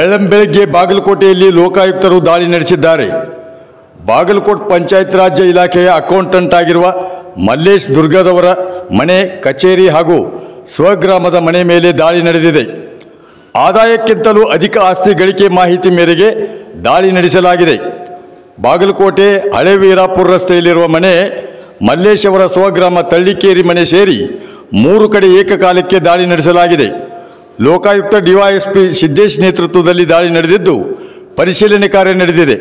ಬೆಳ್ಳಂಬೆಳಗ್ಗೆ ಬಾಗಲಕೋಟೆಯಲ್ಲಿ ಲೋಕಾಯುಕ್ತರು ದಾಳಿ ನಡೆಸಿದ್ದಾರೆ. ಬಾಗಲಕೋಟೆ ಪಂಚಾಯತ್ ರಾಜ್ ಇಲಾಖೆಯ ಅಕೌಂಟೆಂಟ್ ಆಗಿರುವ ಮಲ್ಲೇಶ್ ದುರ್ಗದವರ ಮನೆ, ಕಚೇರಿ ಹಾಗೂ ಸ್ವಗ್ರಾಮದ ಮನೆ ಮೇಲೆ ದಾಳಿ ನಡೆದಿದೆ. ಆದಾಯಕ್ಕಿಂತಲೂ ಅಧಿಕ ಆಸ್ತಿ ಗಳಿಕೆ ಮಾಹಿತಿ ಮೇರೆಗೆ ದಾಳಿ ನಡೆಸಲಾಗಿದೆ. ಬಾಗಲಕೋಟೆ ಹಳೆ ವೀರಾಪುರ ರಸ್ತೆಯಲ್ಲಿರುವ ಮನೆ, ಮಲ್ಲೇಶ್ ಅವರ ಸ್ವಗ್ರಾಮ ತಳ್ಳಿಕೇರಿ ಮನೆ ಸೇರಿ 3 ಕಡೆ ಏಕಕಾಲಕ್ಕೆ ದಾಳಿ ನಡೆಸಲಾಗಿದೆ. ಲೋಕಾಯುಕ್ತ ಡಿವೈಎಸ್ಪಿ ಸಿದ್ದೇಶ್ ನೇತೃತ್ವದಲ್ಲಿ ದಾಳಿ ನಡೆದಿದ್ದು ಪರಿಶೀಲನೆ ಕಾರ್ಯ ನಡೆದಿದೆ.